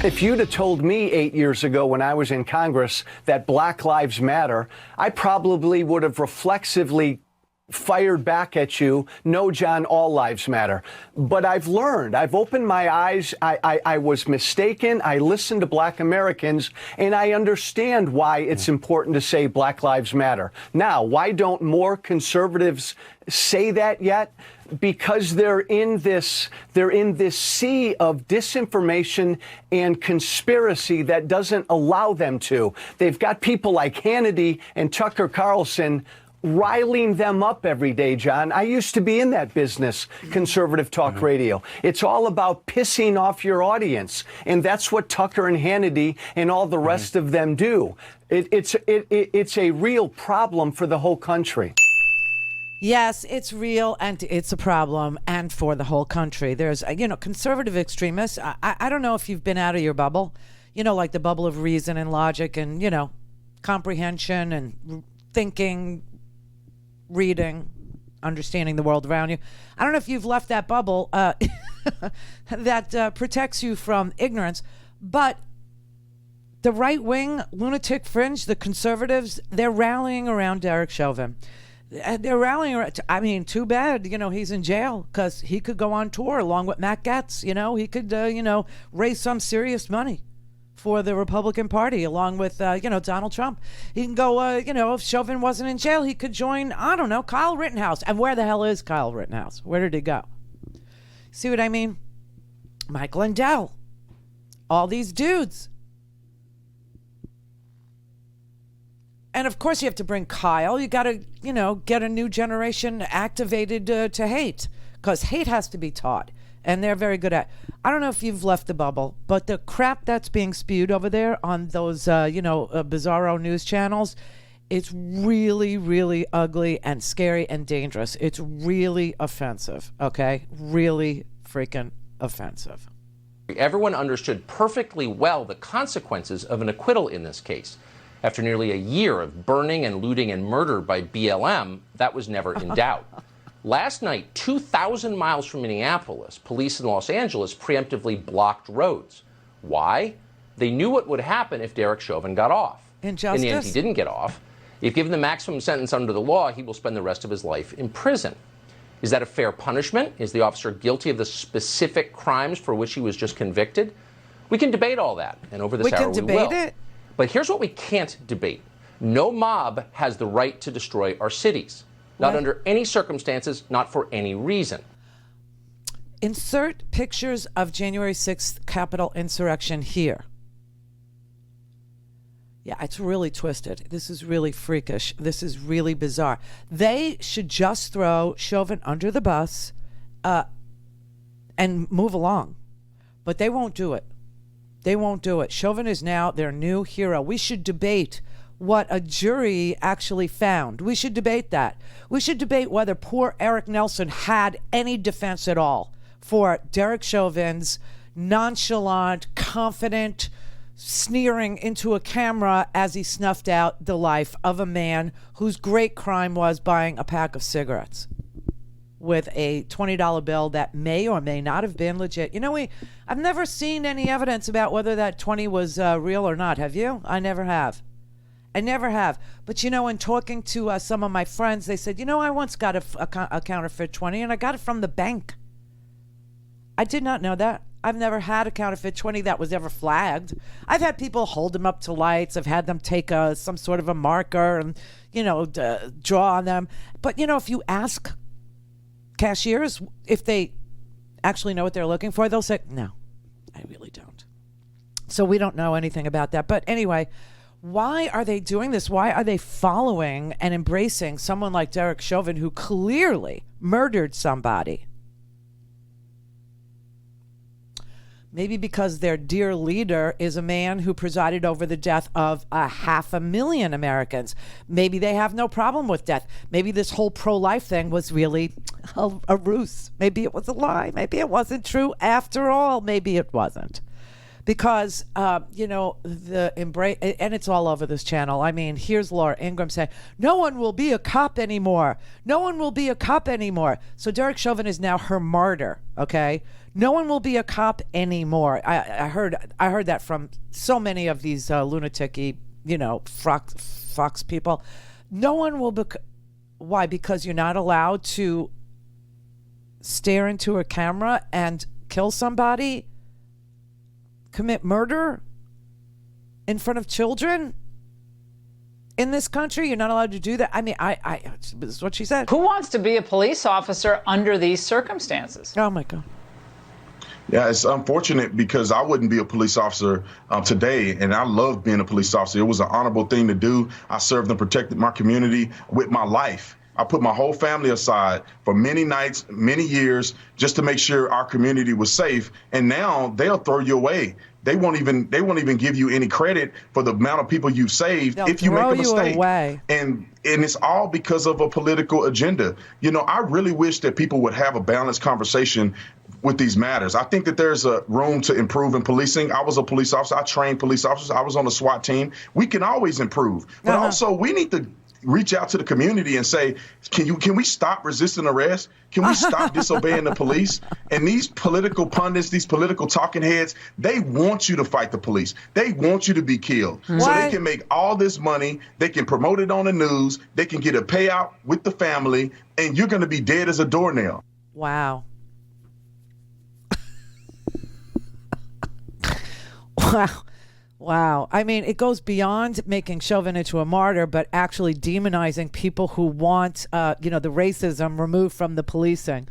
If you'd have told me 8 years ago when I was in Congress that Black Lives Matter, I probably would have reflexively fired back at you, no, John, all lives matter. But I've learned, I've opened my eyes, I was mistaken, I listened to Black Americans, and I understand why it's important to say Black Lives Matter. Now, why don't more conservatives say that yet? Because they're in this sea of disinformation and conspiracy that doesn't allow them to. They've got people like Hannity and Tucker Carlson riling them up every day, John. I used to be in that business, conservative talk radio. It's all about pissing off your audience, and that's what Tucker and Hannity and all the rest of them do. It's a real problem for the whole country. Yes, it's real, and it's a problem, and for the whole country. There's, conservative extremists. I don't know if you've been out of your bubble, like the bubble of reason and logic and, comprehension and thinking, reading, understanding the world around you. I don't know if you've left that bubble that protects you from ignorance, but the right-wing lunatic fringe, the conservatives, they're rallying around Derek Chauvin. They're rallying around. I mean, too bad, he's in jail, because he could go on tour along with Matt Gaetz. He could, raise some serious money for the Republican Party along with, Donald Trump. He can go, if Chauvin wasn't in jail, he could join, I don't know, Kyle Rittenhouse. And where the hell is Kyle Rittenhouse? Where did he go? See what I mean? Mike Lindell. All these dudes. And of course you have to bring Kyle. You got to, get a new generation activated to hate, because hate has to be taught. And they're very good at. I don't know if you've left the bubble, but the crap that's being spewed over there on those, bizarro news channels, it's really, really ugly and scary and dangerous. It's really offensive, okay? Really freaking offensive. Everyone understood perfectly well the consequences of an acquittal in this case. After nearly a year of burning and looting and murder by BLM, that was never in doubt. Last night, 2,000 miles from Minneapolis, police in Los Angeles preemptively blocked roads. Why? They knew what would happen if Derek Chauvin got off. Injustice. In the end, he didn't get off. If given the maximum sentence under the law, he will spend the rest of his life in prison. Is that a fair punishment? Is the officer guilty of the specific crimes for which he was just convicted? We can debate all that, and over this hour we will. We can debate it? But here's what we can't debate. No mob has the right to destroy our cities. Not under any circumstances, not for any reason. Insert pictures of January 6th Capitol insurrection here. Yeah, it's really twisted. This is really freakish. This is really bizarre. They should just throw Chauvin under the bus and move along. But they won't do it. They won't do it. Chauvin is now their new hero. We should debate what a jury actually found. We should debate that. We should debate whether poor Eric Nelson had any defense at all for Derek Chauvin's nonchalant, confident sneering into a camera as he snuffed out the life of a man whose great crime was buying a pack of cigarettes with a $20 bill that may or may not have been legit. I've never seen any evidence about whether that 20 was real or not. Have you? I never have. I never have. But, in talking to some of my friends, they said, I once got a counterfeit 20 and I got it from the bank. I did not know that. I've never had a counterfeit 20 that was ever flagged. I've had people hold them up to lights. I've had them take some sort of a marker and, draw on them. But, if you ask cashiers if they actually know what they're looking for, they'll say, no, I really don't. So we don't know anything about that. But anyway, why are they doing this? Why are they following and embracing someone like Derek Chauvin, who clearly murdered somebody? Maybe because their dear leader is a man who presided over the death of 500,000 Americans. Maybe they have no problem with death. Maybe this whole pro-life thing was really a ruse. Maybe it was a lie. Maybe it wasn't true after all. Maybe it wasn't. because the embrace, and it's all over this channel. I mean, here's Laura Ingraham saying, "No one will be a cop anymore. No one will be a cop anymore." So Derek Chauvin is now her martyr. Okay, no one will be a cop anymore. I heard that from so many of these lunatic-y, Fox people. No one will be. Why? Because you're not allowed to stare into a camera and kill somebody, commit murder in front of children in this country. You're not allowed to do that. I mean, this is what she said. Who wants to be a police officer under these circumstances? Oh my God. Yeah, it's unfortunate because I wouldn't be a police officer today, and I love being a police officer. It was an honorable thing to do. I served and protected my community with my life. I put my whole family aside for many nights, many years, just to make sure our community was safe. And now they'll throw you away. They won't even give you any credit for the amount of people you've saved if you make a mistake. And it's all because of a political agenda. I really wish that people would have a balanced conversation with these matters. I think that there's a room to improve in policing. I was a police officer. I trained police officers. I was on the SWAT team. We can always improve. But also we need to reach out to the community and say, can we stop resisting arrest? Can we stop disobeying the police? And these political pundits, these political talking heads, they want you to fight the police. They want you to be killed. So they can make all this money. They can promote it on the news. They can get a payout with the family, and you're going to be dead as a doornail. Wow. Wow. I mean, it goes beyond making Chauvin into a martyr, but actually demonizing people who want, the racism removed from the policing.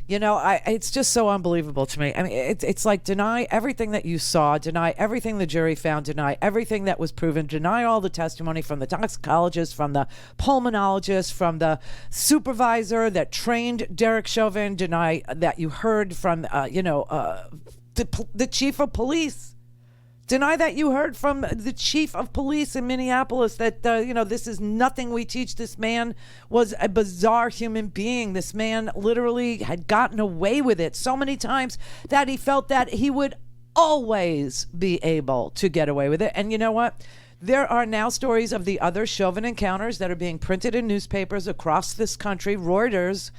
It's just so unbelievable to me. I mean, it's like deny everything that you saw, deny everything the jury found, deny everything that was proven, deny all the testimony from the toxicologist, from the pulmonologist, from the supervisor that trained Derek Chauvin, deny that you heard from, the chief of police. Deny that you heard from the chief of police in Minneapolis that, this is nothing we teach. This man was a bizarre human being. This man literally had gotten away with it so many times that he felt that he would always be able to get away with it. And you know what? There are now stories of the other Chauvin encounters that are being printed in newspapers across this country. Reuters,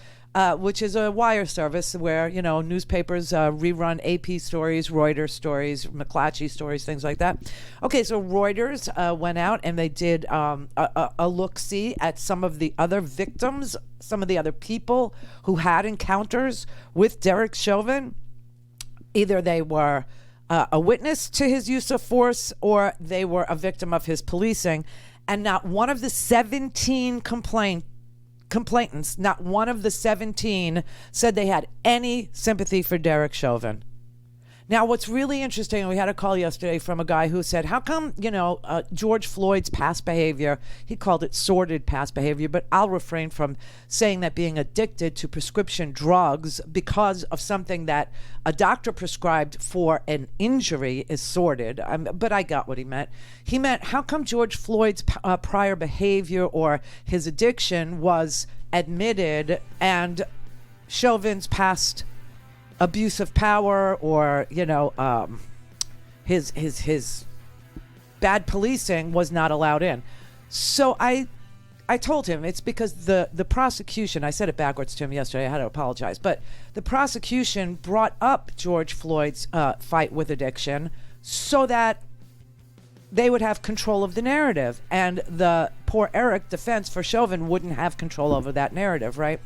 which is a wire service where, newspapers rerun AP stories, Reuters stories, McClatchy stories, things like that. Okay, so Reuters went out and they did a look-see at some of the other victims, some of the other people who had encounters with Derek Chauvin. Either they were a witness to his use of force or they were a victim of his policing. And not one of the 17 complainants, not one of the 17 said they had any sympathy for Derek Chauvin. Now, what's really interesting, we had a call yesterday from a guy who said, how come, George Floyd's past behavior, he called it sordid past behavior, but I'll refrain from saying that being addicted to prescription drugs because of something that a doctor prescribed for an injury is sordid. But I got what he meant. He meant, how come George Floyd's prior behavior or his addiction was admitted and Chauvin's past abuse of power or his bad policing was not allowed in? So I told him it's because the prosecution, I said it backwards to him yesterday, I had to apologize, but the prosecution brought up George Floyd's fight with addiction so that they would have control of the narrative, and the poor Eric defense for Chauvin wouldn't have control over that narrative, right?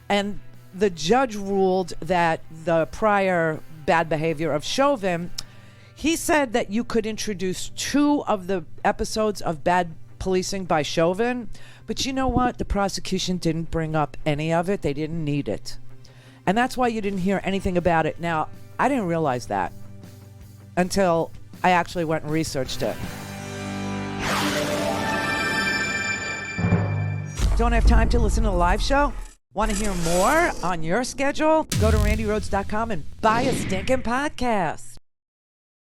And the judge ruled that the prior bad behavior of Chauvin, he said that you could introduce 2 of the episodes of bad policing by Chauvin, but you know what? The prosecution didn't bring up any of it. They didn't need it. And that's why you didn't hear anything about it. Now, I didn't realize that until I actually went and researched it. Don't have time to listen to the live show? Want to hear more on your schedule? Go to randyrhodes.com and buy a stinking podcast.